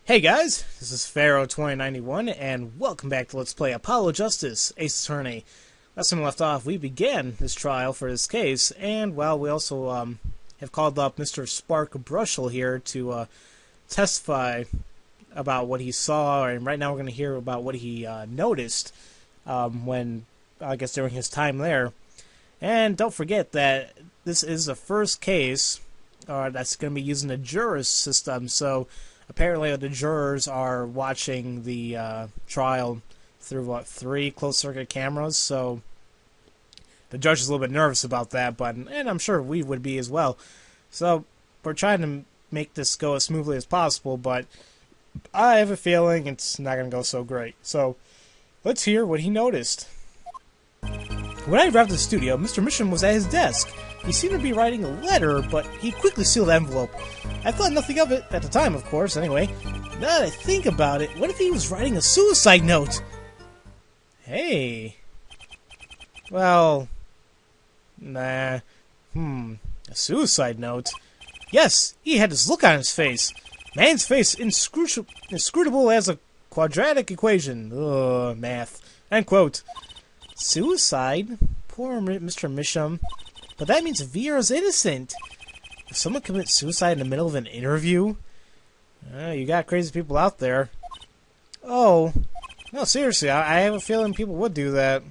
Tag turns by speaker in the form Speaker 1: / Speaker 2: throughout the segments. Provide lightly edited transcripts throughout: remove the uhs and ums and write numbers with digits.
Speaker 1: Hey guys, this is Pharaoh 2091, and welcome back to Let's Play Apollo Justice, Ace Attorney. Last time we left off, we began this trial for this case, and, well, we also have called up Mr. Spark Brushel here to testify about what he saw, and right now we're going to hear about what he noticed when, I guess, during his time there. And don't forget that this is the first case that's going to be using the jurors system, so apparently the jurors are watching the trial through, 3 closed-circuit cameras, so the judge is a little bit nervous about that, and I'm sure we would be as well. So we're trying to make this go as smoothly as possible, but I have a feeling it's not going to go so great. So let's hear what he noticed. When I arrived at the studio, Mr. Misham was at his desk. He seemed to be writing a letter, but he quickly sealed the envelope. I thought nothing of it at the time, of course, anyway. Now that I think about it, what if he was writing a suicide note? Hey. Well, nah. A suicide note? Yes, he had this look on his face. Man's face inscrutable as a quadratic equation. Ugh, math. End quote. Suicide? Poor Mr. Misham. But that means Vera's innocent. If someone commits suicide in the middle of an interview? You got crazy people out there. Oh. No, seriously, I have a feeling people would do that.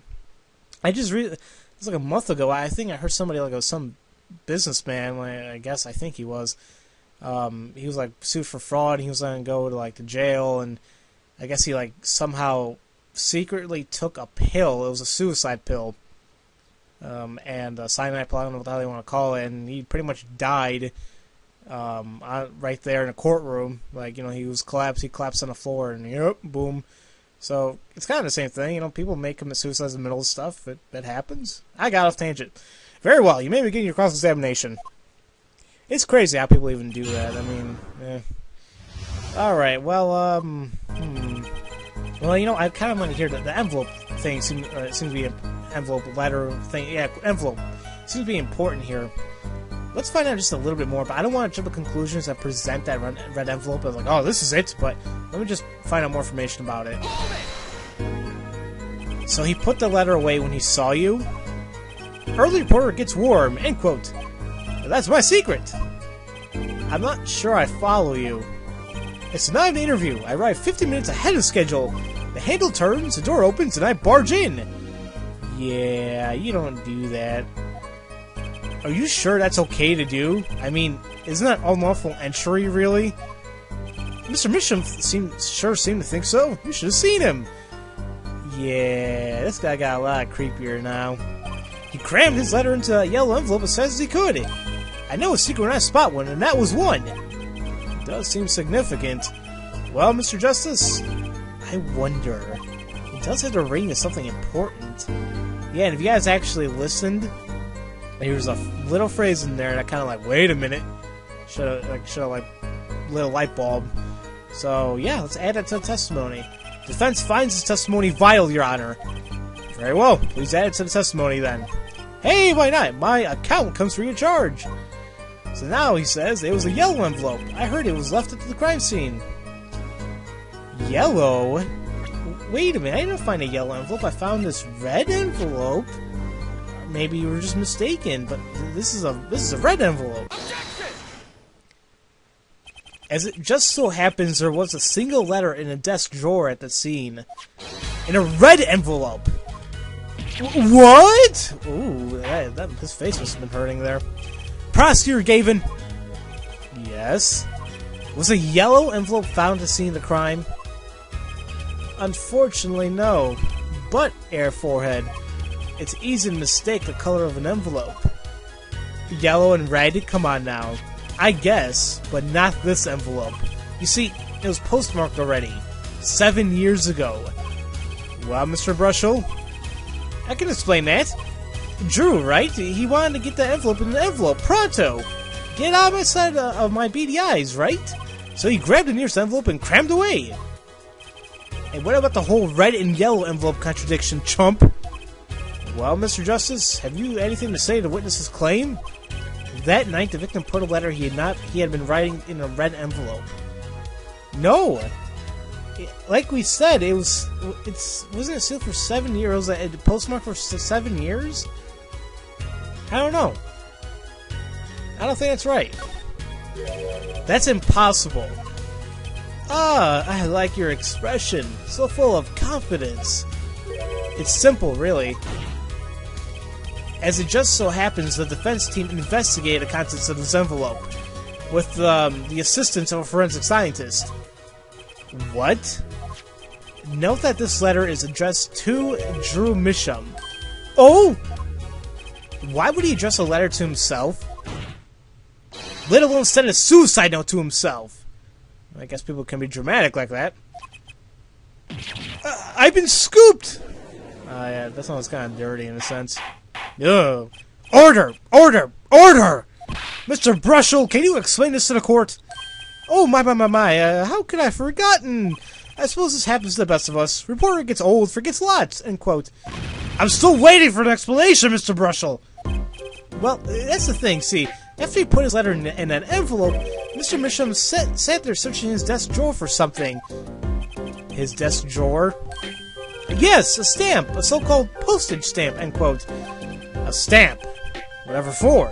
Speaker 1: I just read... It was like a month ago. I think I heard somebody, like, some businessman, I think he was. He was, like, sued for fraud. He was going to go to, like, the jail, and I guess he, like, somehow secretly took a pill. It was a suicide pill. And cyanide pill, I don't know what the hell they want to call it, and he pretty much died right there in the courtroom. Like, he was collapsed, he collapsed on the floor, and yep, boom. So, it's kind of the same thing, people may commit suicide in the middle of stuff, it happens. I got off tangent. Very well, you may begin your cross-examination. It's crazy how people even do that, I mean, Alright, well, Well, I kind of want to hear the envelope thing seems to be an envelope letter thing. Yeah, envelope. Seems to be important here. Let's find out just a little bit more, but I don't want to jump to conclusions and present that red envelope as like, oh, this is it, but let me just find out more information about it. So he put the letter away when he saw you? Early reporter gets warm, end quote. That's my secret. I'm not sure I follow you. It's not an interview. I arrived 15 minutes ahead of schedule. The handle turns, the door opens, and I barge in. Yeah, you don't do that. Are you sure that's okay to do? I mean, isn't that unlawful entry, really? Mr. Misham sure seemed to think so. You should have seen him. Yeah, this guy got a lot creepier now. He crammed his letter into a yellow envelope as fast as he could. I know a secret when I spot one, and that was one. It does seem significant. Well, Mr. Justice, I wonder. He does have to ring as something important. Yeah, and if you guys actually listened, there was a little phrase in there that kind of like, wait a minute, should have lit a light bulb. So yeah, let's add that to the testimony. Defense finds his testimony vital, Your Honor. Very well, please add it to the testimony then. Hey, why not? My account comes free of charge. So now he says it was a yellow envelope. I heard it was left at the crime scene. Yellow? Wait a minute, I didn't find a yellow envelope. I found this red envelope. Maybe you were just mistaken, but this is a red envelope. Objection! As it just so happens, there was a single letter in a desk drawer at the scene. In a red envelope. What? Ooh, his face must have been hurting there. Prosecutor Gavin. Yes? Was a yellow envelope found at the scene of the crime? Unfortunately, no. But, Air Forehead, it's easy to mistake the color of an envelope. Yellow and red? Come on now. I guess, but not this envelope. You see, it was postmarked already. 7 years ago. Well, Mr. Brushel, I can explain that. Drew, right? He wanted to get the envelope in the envelope. Pronto! Get out of my side of my beady eyes, right? So he grabbed the nearest envelope and crammed away. And what about the whole red and yellow envelope contradiction, chump? Well, Mr. Justice, have you anything to say to witness's claim? That night, the victim put a letter he had been writing in a red envelope. No! Like we said, wasn't it sealed for 7 years? It was a postmark for 7 years? I don't know. I don't think that's right. That's impossible. Ah, I like your expression. So full of confidence. It's simple, really. As it just so happens, the defense team investigated the contents of this envelope with the assistance of a forensic scientist. What? Note that this letter is addressed to Drew Misham. Oh! Why would he address a letter to himself? Let alone send a suicide note to himself. I guess people can be dramatic like that. I've been scooped! Yeah, that sounds kind of dirty in a sense. Ugh. Order! Order! Order! Mr. Brushel, can you explain this to the court? Oh, my, how could I have forgotten? I suppose this happens to the best of us. Reporter gets old, forgets lots, end quote. I'm still waiting for an explanation, Mr. Brushel! Well, that's the thing, see. After he put his letter in an envelope, Mr. Misham sat there searching his desk drawer for something. His desk drawer? Yes, a stamp, a so-called postage stamp, end quote. A stamp. Whatever for?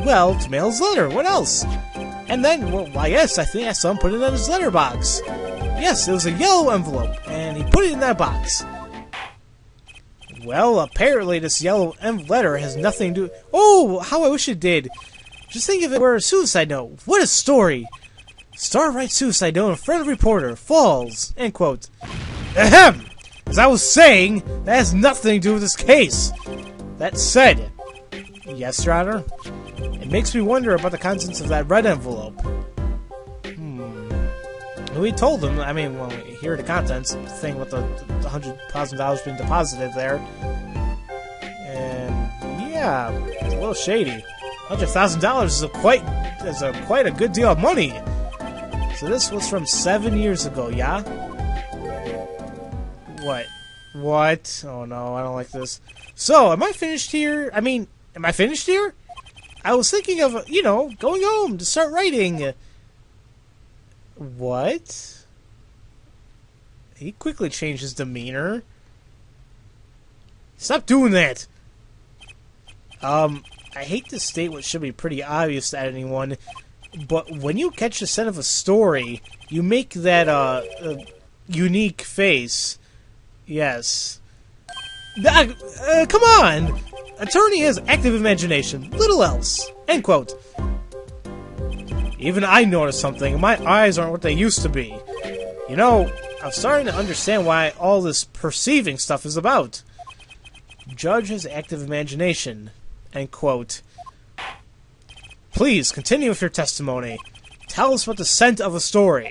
Speaker 1: Well, to mail his letter, what else? And then, well, why yes, I think I saw him put it in his letterbox. Yes, it was a yellow envelope, and he put it in that box. Well, apparently this yellow letter has nothing to do... Oh, how I wish it did. Just think if it were a suicide note. What a story. Star writes suicide note in front of reporter. Falls. End quote. Ahem! As I was saying, that has nothing to do with this case. That said... Yes, Your Honor? It makes me wonder about the contents of that red envelope. We told him, I mean, well, here are the contents, the thing with the $100,000 being deposited there. And, yeah, it's a little shady. $100,000 is quite a good deal of money. So this was from 7 years ago, yeah? What? What? Oh no, I don't like this. So, am I finished here? I mean, am I finished here? I was thinking of, you know, going home to start writing. What? He quickly changed his demeanor. Stop doing that! I hate to state what should be pretty obvious to anyone, but when you catch the scent of a story, you make that, unique face. Yes. Come on! Attorney has active imagination. Little else. End quote. Even I noticed something. My eyes aren't what they used to be. You know, I'm starting to understand why all this perceiving stuff is about. Judge has active imagination. End quote. Please, continue with your testimony. Tell us about the scent of a story.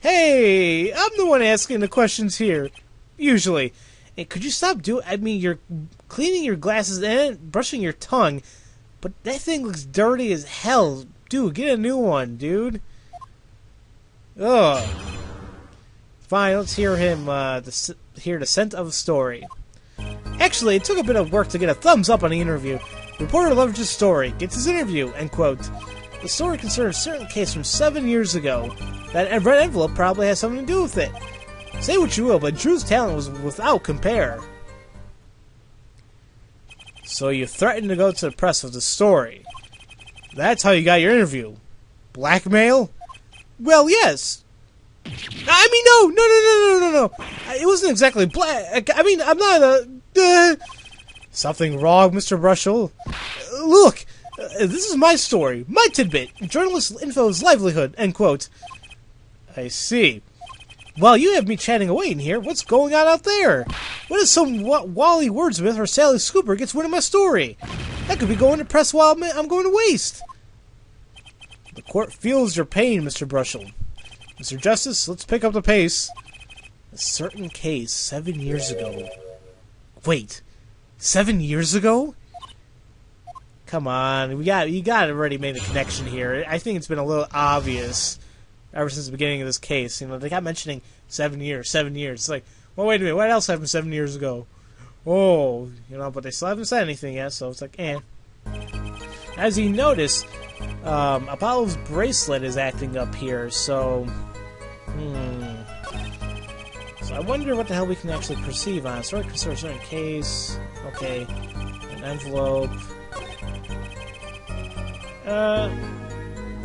Speaker 1: Hey, I'm the one asking the questions here. Usually. Hey, could you stop doing... I mean, you're cleaning your glasses and brushing your tongue, but that thing looks dirty as hell. Dude, get a new one, dude. Ugh. Fine, let's hear him, hear the scent of a story. Actually, it took a bit of work to get a thumbs up on the interview. Reporter loves his story, gets his interview, end quote. The story concerns a certain case from 7 years ago. That red envelope probably has something to do with it. Say what you will, but Drew's talent was without compare. So you threatened to go to the press with the story. That's how you got your interview. Blackmail? Well, yes. I mean, no. It wasn't exactly black. I mean, I'm not a... Something wrong, Mr. Brushel? Look, this is my story. My tidbit. Journalist info's livelihood, end quote. I see. While you have me chatting away in here, what's going on out there? What if some Wally Wordsmith or Sally Scooper gets wind of my story? That could be going to press while I'm going to waste. The court feels your pain, Mr. Brushel. Mr. Justice, let's pick up the pace. A certain case 7 years ago. Wait, 7 years ago? Come on, you got already made a connection here. I think it's been a little obvious ever since the beginning of this case. You know, they kept mentioning 7 years, 7 years. It's like, well, wait a minute, what else happened 7 years ago? Oh, you know, but they still haven't said anything yet, so it's like, eh. As you notice, Apollo's bracelet is acting up here, so... So I wonder what the hell we can actually perceive on. Sort of concern a certain case. Okay. An envelope.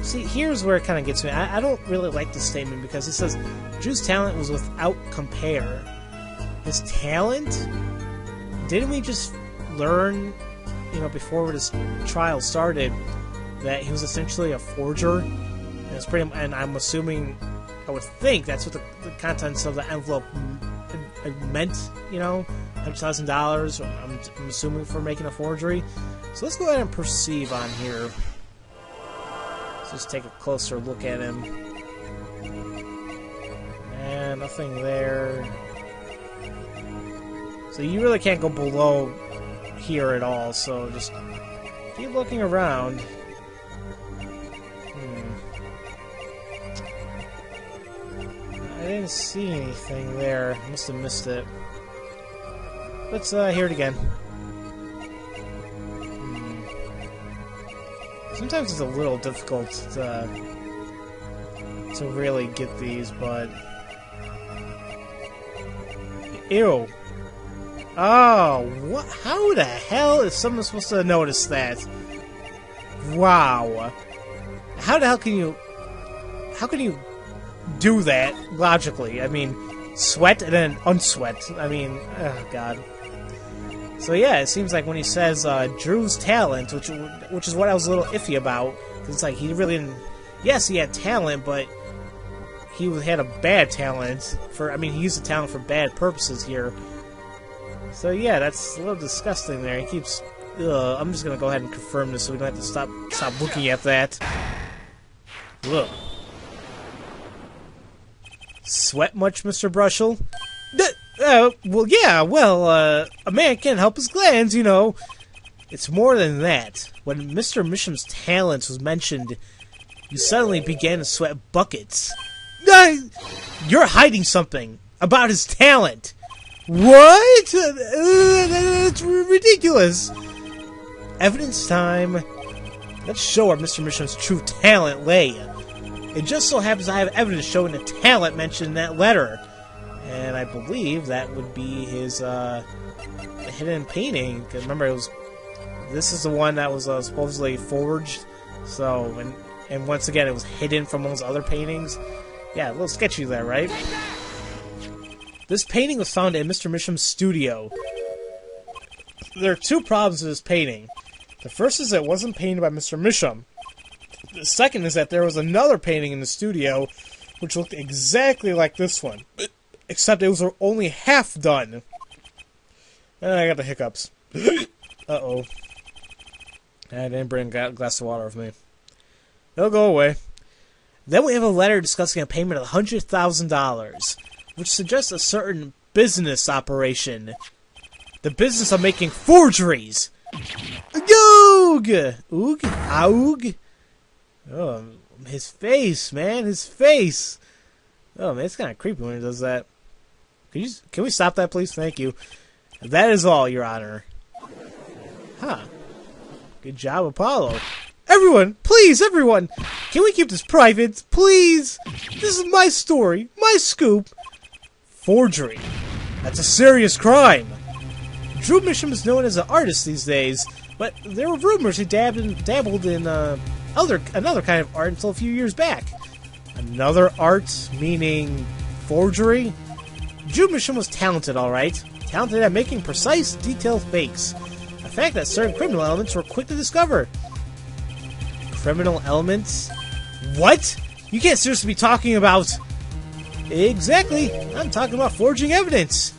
Speaker 1: See, here's where it kind of gets me. I don't really like this statement because it says Drew's talent was without compare. His talent? Didn't we just learn, you know, before this trial started, that he was essentially a forger? And it's pretty. And I'm assuming, I would think that's what the contents of the envelope meant. You know, $100,000. I'm assuming for making a forgery. So let's go ahead and perceive on here. Just take a closer look at him. And nothing there. So you really can't go below here at all, so just keep looking around. I didn't see anything there. Must have missed it. Let's hear it again. Sometimes it's a little difficult to really get these, but... Ew. Oh, what? How the hell is someone supposed to notice that? Wow. How the hell can you... How can you do that logically? I mean, sweat and then unsweat. I mean, oh god. So yeah, it seems like when he says Drew's talent, which is what I was a little iffy about, because it's like he really didn't... Yes, he had talent, but he had a bad talent for... I mean, he used the talent for bad purposes here. So yeah, that's a little disgusting there. He keeps... I'm just gonna go ahead and confirm this so we don't have to stop looking at that. Look. Sweat much, Mr. Brushel? Well, yeah, well, a man can't help his glands, you know. It's more than that. When Mr. Misham's talents was mentioned, you suddenly began to sweat buckets. You're hiding something about his talent. What? That's ridiculous. Evidence time. Let's show where Mr. Misham's true talent lay. It just so happens I have evidence showing the talent mentioned in that letter. And I believe that would be his hidden painting. Because remember, this is the one that was supposedly forged. So, and once again, it was hidden from those other paintings. Yeah, a little sketchy there, right? This painting was found in Mr. Misham's studio. There are two problems with this painting. The first is that it wasn't painted by Mr. Misham. The second is that there was another painting in the studio which looked exactly like this one. Except it was only half done. And I got the hiccups. Uh-oh. I didn't bring a glass of water with me. It'll go away. Then we have a letter discussing a payment of $100,000, which suggests a certain business operation. The business of making forgeries. Oog! Oog? Aug? Oh, his face, man. His face. Oh, man, it's kind of creepy when he does that. Can we stop that, please? Thank you. That is all, Your Honor. Huh. Good job, Apollo. Everyone! Please, everyone! Can we keep this private? Please! This is my story. My scoop. Forgery. That's a serious crime. Drew Misham is known as an artist these days, but there were rumors he dabbled in another kind of art until a few years back. Another art, meaning forgery? Drew Misham was talented, alright. Talented at making precise, detailed fakes. A fact that certain criminal elements were quick to discover. Criminal elements? What? You can't seriously be talking about... Exactly. I'm talking about forging evidence.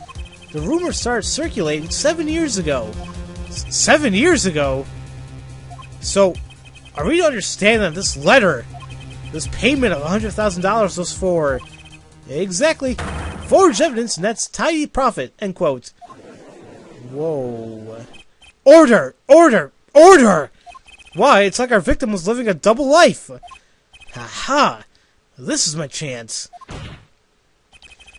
Speaker 1: The rumors started circulating 7 years ago. 7 years ago? So, are we to understand that this letter, this payment of $100,000 was for... Exactly. Forged evidence, and that's tidy profit. End quote. Whoa. Order! Order! Order! Why, it's like our victim was living a double life. Ha-ha. This is my chance.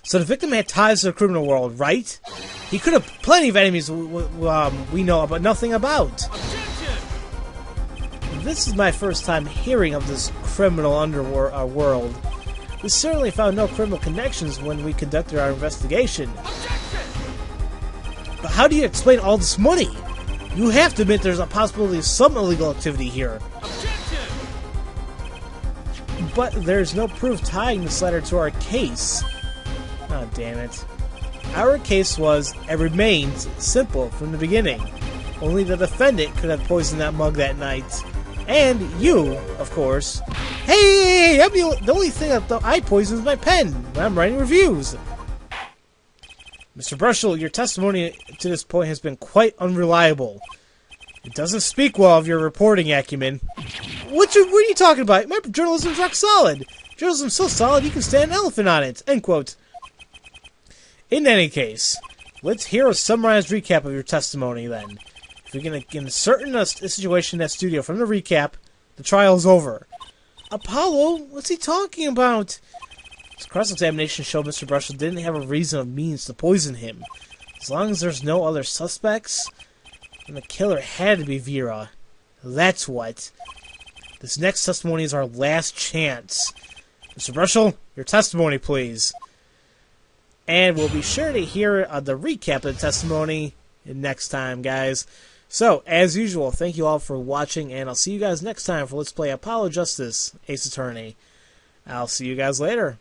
Speaker 1: So the victim had ties to the criminal world, right? He could have plenty of enemies we know but nothing about. This is my first time hearing of this criminal underworld. We certainly found no criminal connections when we conducted our investigation. But how do you explain all this money? You have to admit there's a possibility of some illegal activity here. But there's no proof tying this letter to our case. Oh, damn it. Our case was, and remains, simple from the beginning. Only the defendant could have poisoned that mug that night. And you, of course. Hey, the only thing I poison is my pen when I'm writing reviews. Mr. Brushel, your testimony to this point has been quite unreliable. It doesn't speak well of your reporting acumen. What are you talking about? My journalism's rock solid. Journalism's so solid you can stand an elephant on it. End quote. In any case, let's hear a summarized recap of your testimony then. If we can insert a situation in that studio from the recap, the trial's over. Apollo? What's he talking about? His cross-examination showed Mr. Brushel didn't have a reason or means to poison him. As long as there's no other suspects, then the killer had to be Vera. That's what. This next testimony is our last chance. Mr. Brushel, your testimony, please. And we'll be sure to hear the recap of the testimony next time, guys. So, as usual, thank you all for watching, and I'll see you guys next time for Let's Play Apollo Justice, Ace Attorney. I'll see you guys later.